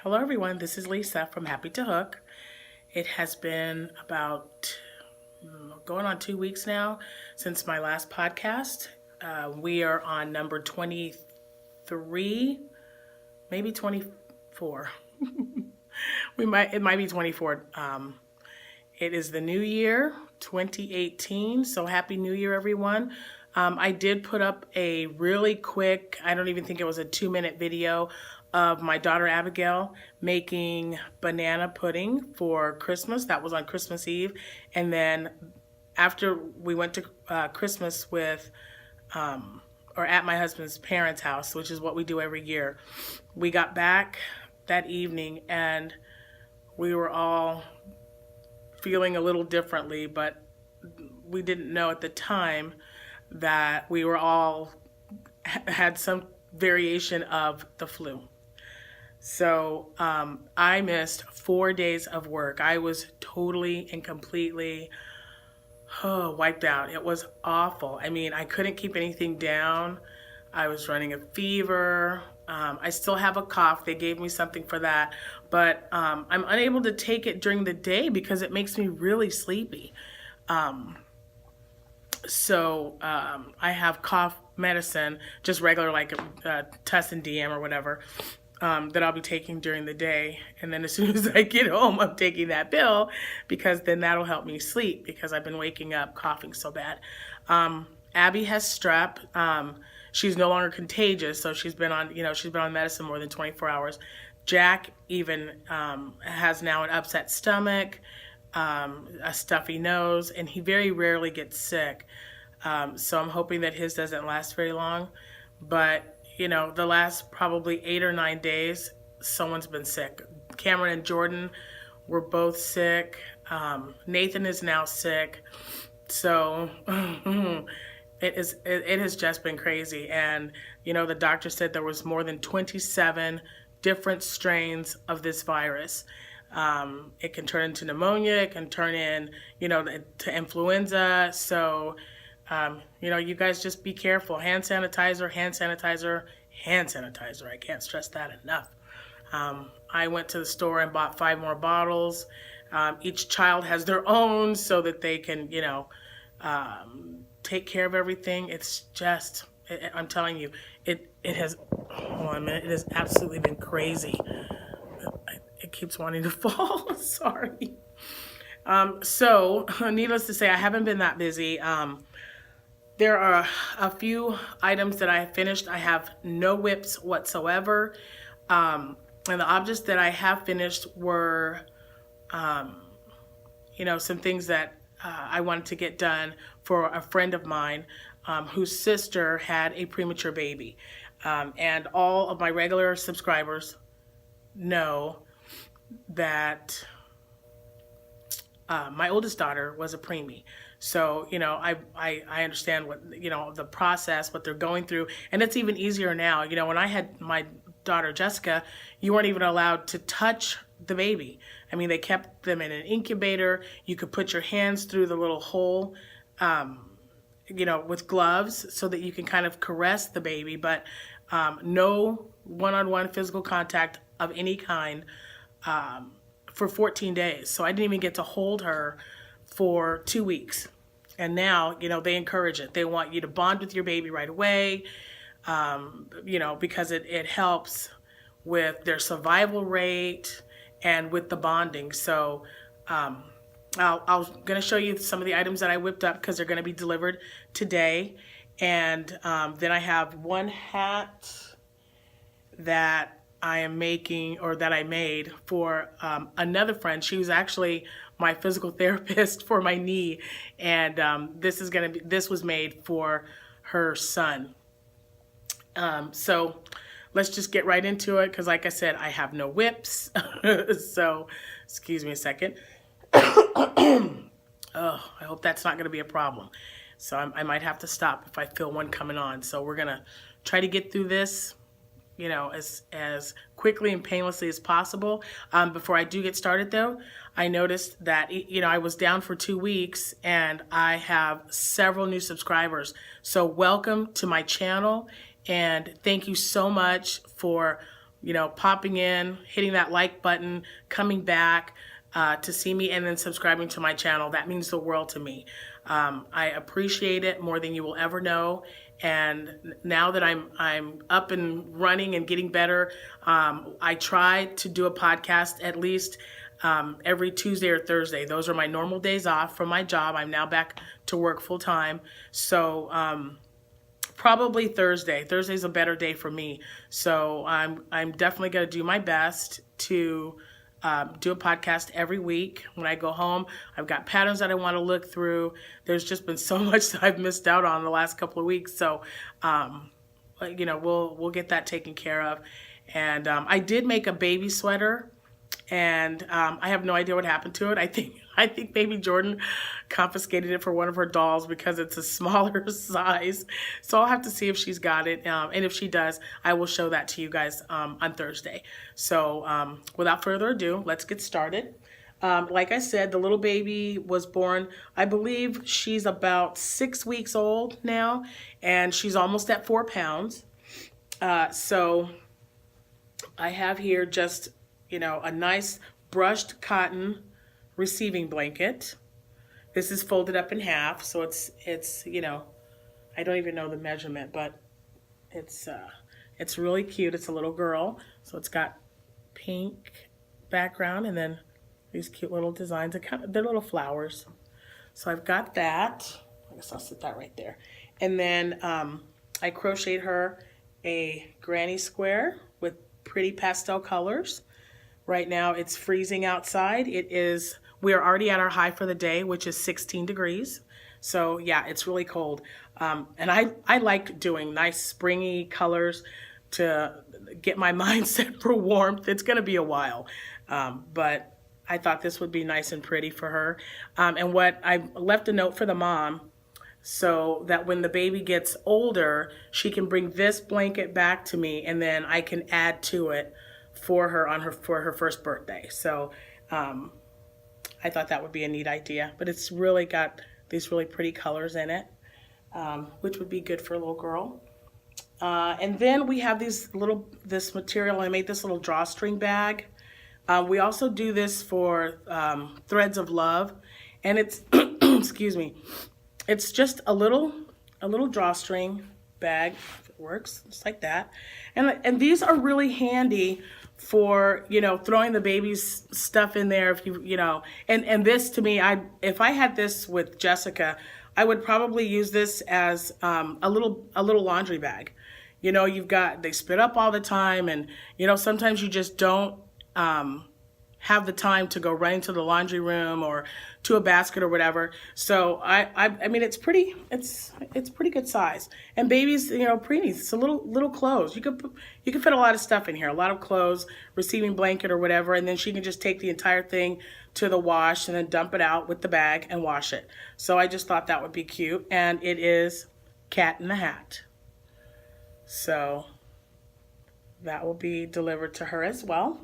Hello everyone, this is Lisa from Happytohook. It has been about going on 2 weeks now since my last podcast. We are on number 23, maybe 24. It might be 24. It is the new year, 2018, so happy new year everyone. I did put up a really quick, I don't even think it was a 2-minute video of my daughter Abigail making banana pudding for Christmas. That was on Christmas Eve. And then after we went to Christmas with, or at my husband's parents' house, which is what we do every year, we got back that evening and we were all feeling a little differently, but we didn't know at the time that we were all had some variation of the flu. So I missed 4 days of work. I was totally and completely wiped out. It was awful. I mean, I couldn't keep anything down. I was running a fever. I still have a cough. They gave me something for that. But I'm unable to take it during the day because it makes me really sleepy. So I have cough medicine, just regular like Tussin DM or whatever, that I'll be taking during the day. And then as soon as I get home, I'm taking that pill because then that'll help me sleep because I've been waking up coughing so bad. Abby has strep. She's no longer contagious, so she's been on medicine more than 24 hours. Jack even has now an upset stomach, a stuffy nose, and he very rarely gets sick. So I'm hoping that his doesn't last very long. But, the last probably 8 or 9 days, someone's been sick. Cameron and Jordan were both sick. Nathan is now sick. So it has just been crazy. And, the doctor said there was more than 27 different strains of this virus. It can turn into pneumonia. It can turn in, to influenza. So, you guys just be careful. Hand sanitizer, hand sanitizer, hand sanitizer. I can't stress that enough. I went to the store and bought 5 more bottles. Each child has their own so that they can, take care of everything. It's just, I'm telling you, it has, hold on a minute, it has absolutely been crazy. It keeps wanting to fall. Sorry. So needless to say, I haven't been that busy. There are a few items that I have finished. I have no whips whatsoever. And the objects that I have finished were, some things that I wanted to get done for a friend of mine whose sister had a premature baby. And all of my regular subscribers know that my oldest daughter was a preemie. So, I understand what, the process, what they're going through. And it's even easier now. When I had my daughter Jessica, you weren't even allowed to touch the baby. I mean, they kept them in an incubator. You could put your hands through the little hole, with gloves so that you can kind of caress the baby, but no one-on-one physical contact of any kind for 14 days. So I didn't even get to hold her for 2 weeks. And now, they encourage it. They want you to bond with your baby right away, because it helps with their survival rate and with the bonding. So I'm going to show you some of the items that I whipped up because they're going to be delivered today. And then I have one hat that I am making, or that I made for another friend. She was actually my physical therapist for my knee, and this was made for her son. So let's just get right into it because, like I said, I have no whips. So excuse me a second. Oh, I hope that's not going to be a problem. So I might have to stop if I feel one coming on. So we're gonna try to get through this, as quickly and painlessly as possible. Before I do get started though, I noticed that, I was down for 2 weeks and I have several new subscribers. So welcome to my channel and thank you so much for popping in, hitting that like button, coming back to see me, and then subscribing to my channel. That means the world to me. I appreciate it more than you will ever know. And now that I'm up and running and getting better, I try to do a podcast at least every Tuesday or Thursday. Those are my normal days off from my job. I'm now back to work full time. So probably Thursday. Thursday's a better day for me. So I'm definitely going to do my best to do a podcast every week. When I go home, I've got patterns that I want to look through. There's just been so much that I've missed out on the last couple of weeks. So, we'll get that taken care of. And I did make a baby sweater, and I have no idea what happened to it. I think baby Jordan confiscated it for one of her dolls because it's a smaller size. So I'll have to see if she's got it. And if she does, I will show that to you guys on Thursday. So without further ado, let's get started. Like I said, the little baby was born, I believe she's about 6 weeks old now, and she's almost at 4 pounds. So I have here just, a nice brushed cotton receiving blanket. This is folded up in half, so it's I don't even know the measurement, but it's really cute. It's a little girl, so it's got pink background and then these cute little designs. They're little flowers. So I've got that. I guess I'll sit that right there. And then I crocheted her a granny square with pretty pastel colors. Right now it's freezing outside. We are already at our high for the day, which is 16 degrees. So yeah, it's really cold. And I like doing nice springy colors to get my mindset for warmth. It's gonna be a while, but I thought this would be nice and pretty for her. And I left a note for the mom so that when the baby gets older, she can bring this blanket back to me, and then I can add to it for her for her first birthday. So I thought that would be a neat idea, but it's really got these really pretty colors in it, which would be good for a little girl. And then we have this material. I made this little drawstring bag. We also do this for Threads of Love, and it's excuse me, it's just a little drawstring bag. If it works, just like that. And these are really handy for throwing the baby's stuff in there. If and this, to me, if I had this with Jessica, I would probably use this as a little laundry bag. They spit up all the time, and sometimes you just don't have the time to go right into the laundry room or to a basket or whatever. So I mean, it's pretty good size. And babies, preemies, it's a little clothes. You can fit a lot of stuff in here, a lot of clothes, receiving blanket or whatever, and then she can just take the entire thing to the wash and then dump it out with the bag and wash it. So I just thought that would be cute, and it is Cat in the Hat. So that will be delivered to her as well.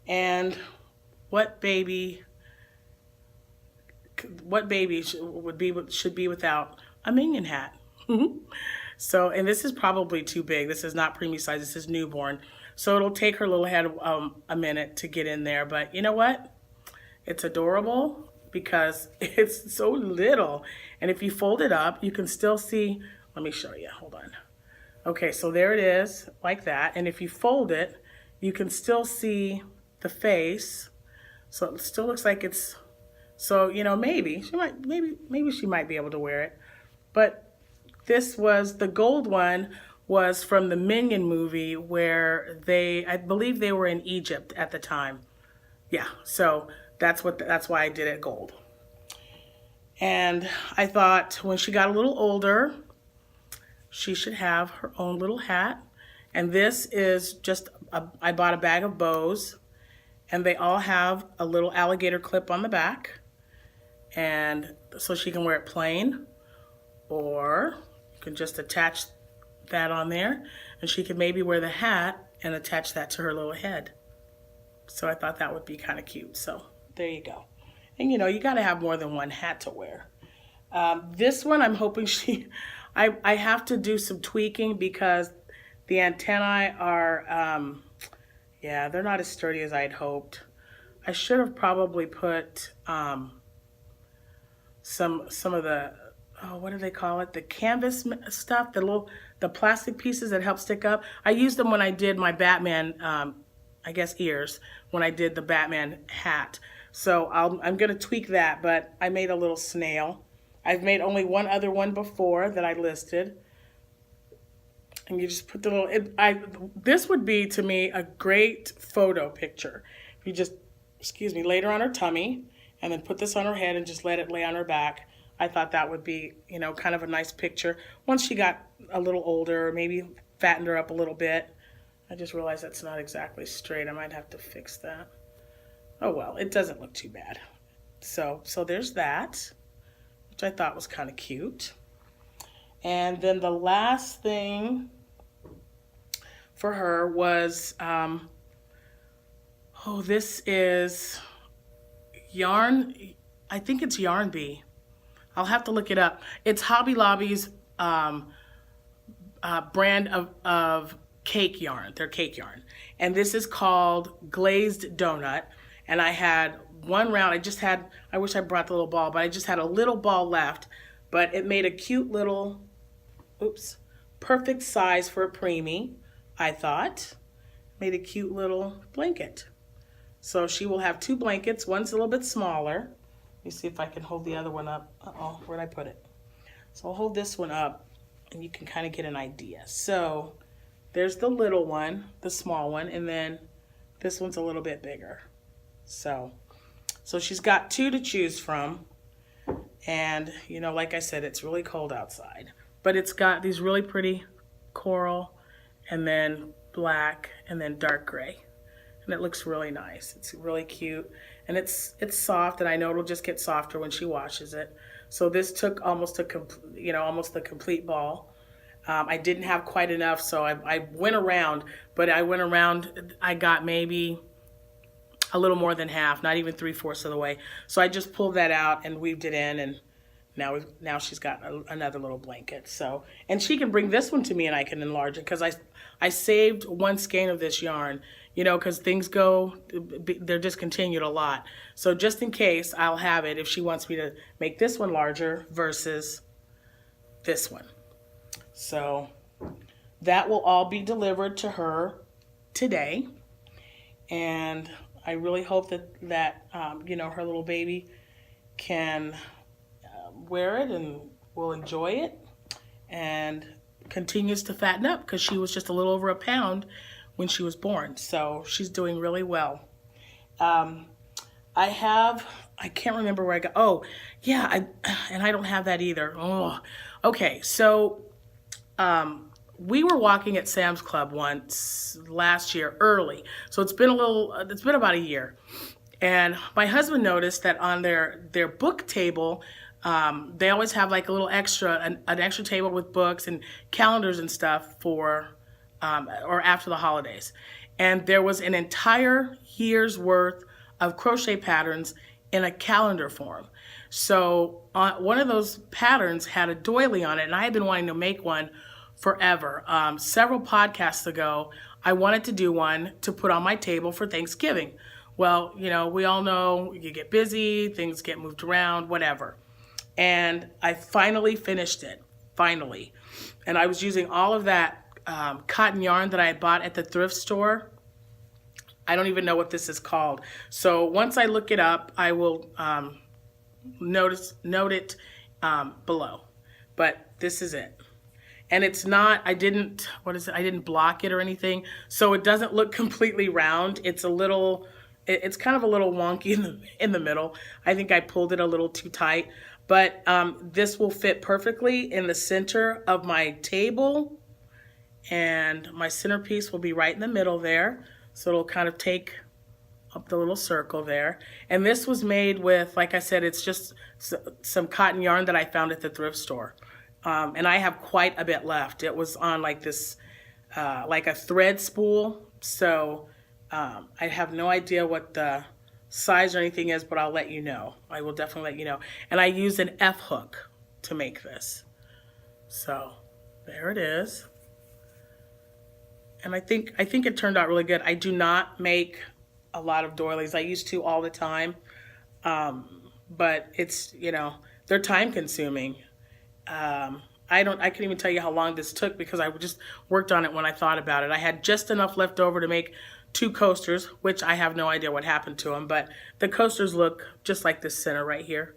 And what baby should be without a minion hat? So, and this is probably too big. This is not preemie size. This is newborn. So it'll take her little head a minute to get in there. But you know what? It's adorable because it's so little. And if you fold it up, you can still see. Let me show you. Hold on. Okay, so there it is, like that. And if you fold it, you can still see the face. So it still looks like it's, so maybe she might be able to wear it. But the gold one was from the Minion movie, where I believe they were in Egypt at the time. Yeah, so that's why I did it gold. And I thought when she got a little older, she should have her own little hat. And this is just I bought a bag of bows, and they all have a little alligator clip on the back, and so she can wear it plain, or you can just attach that on there, and she can maybe wear the hat and attach that to her little head. So I thought that would be kind of cute. So there you go. And you got to have more than one hat to wear. This one, I'm hoping I have to do some tweaking because the antennae are Yeah, they're not as sturdy as I'd hoped. I should have probably put some of the, oh, what do they call it? The canvas stuff, the plastic pieces that help stick up. I used them when I did my Batman, I guess ears, when I did the Batman hat. So I'm gonna tweak that, but I made a little snail. I've made only one other one before that I listed. And you just put the little, this would be to me a great photo picture. If you just, excuse me, lay her on her tummy and then put this on her head and just let it lay on her back. I thought that would be, you know, kind of a nice picture. Once she got a little older, maybe fattened her up a little bit. I just realized that's not exactly straight. I might have to fix that. Oh well, it doesn't look too bad. So there's that, which I thought was kind of cute. And then the last thing for her was, this is yarn. I think it's Yarn Bee. I'll have to look it up. It's Hobby Lobby's brand of cake yarn. Their cake yarn. And this is called Glazed Donut. And I had one round. I wish I brought the little ball, but I just had a little ball left. But it made a cute little, perfect size for a preemie, I thought. Made a cute little blanket. So she will have 2 blankets. One's a little bit smaller. Let me see if I can hold the other one up. Uh-oh, where'd I put it? So I'll hold this one up and you can kind of get an idea. So there's the little one, the small one, and then this one's a little bit bigger. So she's got 2 to choose from. And, you know, like I said, it's really cold outside. But it's got these really pretty coral and then black and then dark gray. And it looks really nice. It's really cute. And it's soft, and I know it'll just get softer when she washes it. So this took almost the complete ball. I didn't have quite enough, so I went around, but I got maybe a little more than half, not even 3/4 of the way. So I just pulled that out and weaved it in, and now she's got another little blanket. So, and she can bring this one to me and I can enlarge it, because I saved 1 skein of this yarn, you know, because things they're discontinued a lot. So just in case, I'll have it if she wants me to make this one larger versus this one. So that will all be delivered to her today. And I really hope that her little baby can wear it and will enjoy it and continues to fatten up, because she was just a little over a pound when she was born. So she's doing really well. I can't remember where I got, and I don't have that either. Oh, okay. So, we were walking at Sam's Club once last year, early. So it's been about a year. And my husband noticed that on their book table, they always have like a little an extra table with books and calendars and stuff for, or after the holidays. And there was an entire year's worth of crochet patterns in a calendar form. So one of those patterns had a doily on it, and I had been wanting to make one forever. Several podcasts ago, I wanted to do one to put on my table for Thanksgiving. Well, you know, we all know you get busy, things get moved around, whatever. And I finally finished it, finally. And I was using all of that cotton yarn that I had bought at the thrift store. I don't even know what this is called. So once I look it up, I will note it below. But this is it. And it's not, I didn't block it or anything. So it doesn't look completely round. It's kind of a little wonky in the middle. I think I pulled it a little too tight. But this will fit perfectly in the center of my table. And my centerpiece will be right in the middle there. So it'll kind of take up the little circle there. And this was made with, like I said, it's just some cotton yarn that I found at the thrift store. And I have quite a bit left. It was on like this, like a thread spool. So I have no idea what the size or anything is, but I'll let you know. I will definitely let you know. And I used an F hook to make this. So there it is. And I think it turned out really good. I do not make a lot of doilies. I used to all the time. But it's, they're time consuming. I couldn't even tell you how long this took because I just worked on it when I thought about it. I had just enough left over to make 2 coasters, which I have no idea what happened to them, but the coasters look just like this center right here.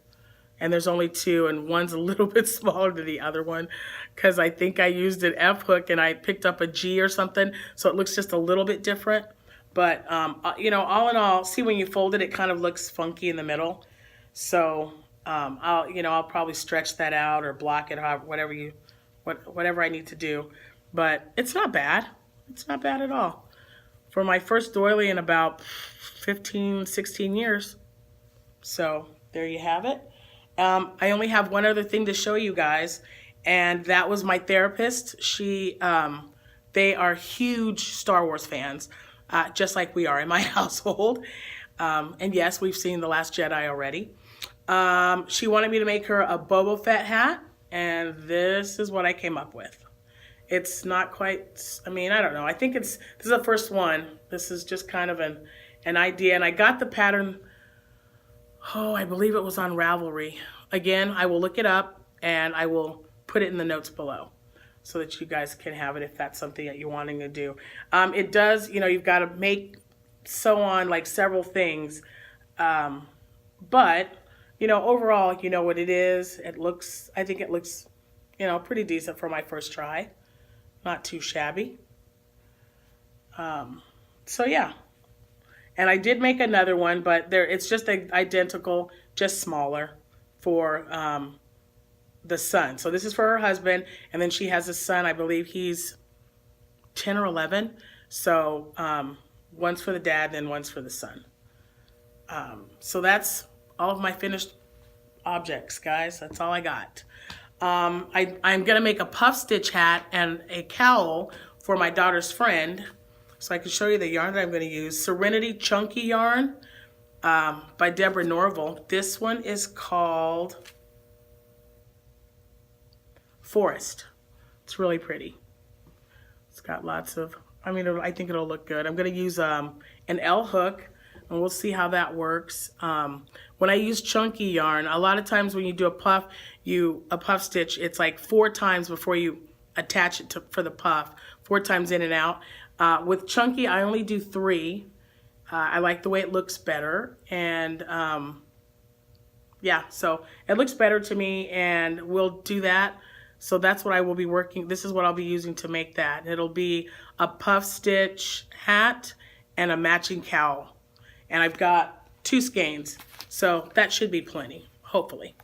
And there's only 2, and one's a little bit smaller than the other one because I think I used an F hook and I picked up a G or something, so it looks just a little bit different. But, all in all, see when you fold it, it kind of looks funky in the middle. So I'll probably stretch that out or block it, or whatever I need to do. But it's not bad. It's not bad at all. For my first doily in about 15, 16 years. So there you have it. I only have one other thing to show you guys, and that was my therapist. They are huge Star Wars fans, just like we are in my household. And yes, we've seen The Last Jedi already. She wanted me to make her a Boba Fett hat, and this is what I came up with. It's not quite, I don't know. I think this is the first one. This is just kind of an idea, and I got the pattern, I believe it was on Ravelry. Again, I will look it up, and I will put it in the notes below so that you guys can have it if that's something that you're wanting to do. It does, you've got to sew on like several things, but overall, you know what it is. I think it looks, pretty decent for my first try. Not too shabby. So yeah. And I did make another one, but it's just identical, just smaller for the son. So this is for her husband, and then she has a son. I believe he's 10 or 11. So one's for the dad, then one's for the son. So that's all of my finished objects, guys. That's all I got. I'm going to make a puff stitch hat and a cowl for my daughter's friend. So I can show you the yarn that I'm going to use. Serenity Chunky Yarn by Deborah Norville. This one is called Forest. It's really pretty. It's got lots of, I think it'll look good. I'm going to use an L hook, and we'll see how that works. When I use chunky yarn, a lot of times when you do a puff stitch, it's like 4 times before you attach it for the puff, 4 times in and out. With chunky, I only do 3. I like the way it looks better, and yeah, so it looks better to me, and we'll do that. So that's what I will be working. This is what I'll be using to make that. It'll be a puff stitch hat and a matching cowl. And I've got 2 skeins, so that should be plenty, hopefully.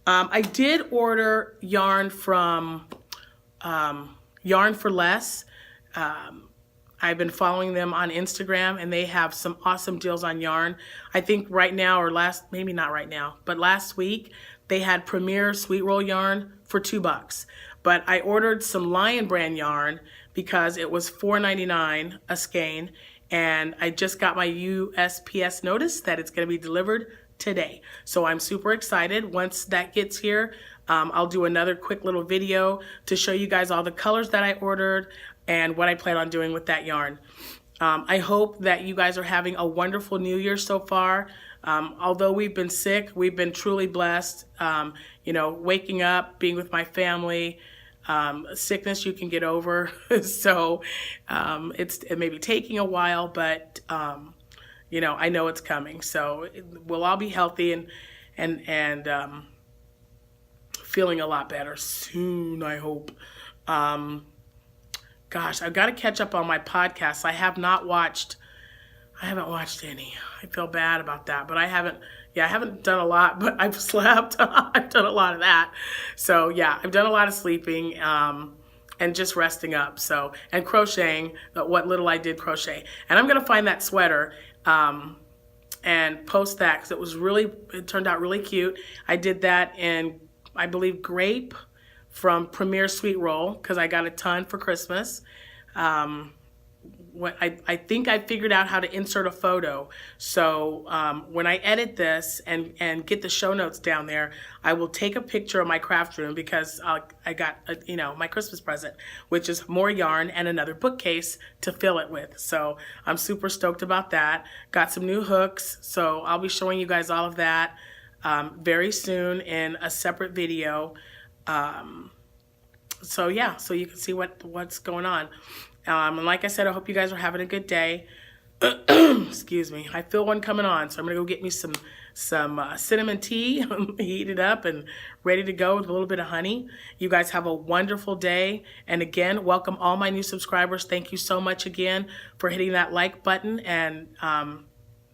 I did order yarn from Yarn for Less. I've been following them on Instagram, and they have some awesome deals on yarn. I think right now, maybe not right now, but last week, they had Premier Sweet Roll yarn for $2. But I ordered some Lion Brand yarn because it was $4.99 a skein, and I just got my USPS notice that it's going to be delivered today. So I'm super excited. Once that gets here, I'll do another quick little video to show you guys all the colors that I ordered and what I plan on doing with that yarn. I hope that you guys are having a wonderful New Year so far. Although we've been sick, we've been truly blessed. Waking up, being with my family. Sickness you can get over. So it may be taking a while, but I know it's coming. So we'll all be healthy and feeling a lot better soon, I hope. Gosh, I've got to catch up on my podcasts. I haven't watched any. I feel bad about that, but I haven't done a lot, but I've slept. I've done a lot of that. So yeah, I've done a lot of sleeping and just resting up. So, and crocheting, what little I did crochet. And I'm going to find that sweater and post that because it turned out really cute. I did that in, I believe, grape from Premier Sweet Roll because I got a ton for Christmas. I think I figured out how to insert a photo. So when I edit this and get the show notes down there, I will take a picture of my craft room because I got my Christmas present, which is more yarn and another bookcase to fill it with. So I'm super stoked about that. Got some new hooks, so I'll be showing you guys all of that very soon in a separate video. So yeah, so you can see what's going on. And like I said, I hope you guys are having a good day. Excuse me. I feel one coming on, so I'm gonna go get me some cinnamon tea, heat it up and ready to go with a little bit of honey. You guys have a wonderful day. And again, welcome all my new subscribers. Thank you so much again for hitting that like button and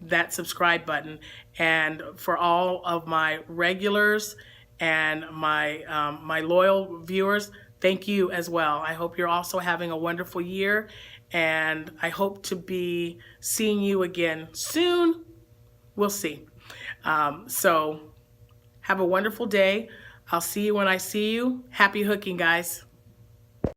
that subscribe button. And for all of my regulars and my loyal viewers, thank you as well. I hope you're also having a wonderful year, and I hope to be seeing you again soon. We'll see. So have a wonderful day. I'll see you when I see you. Happy hooking, guys.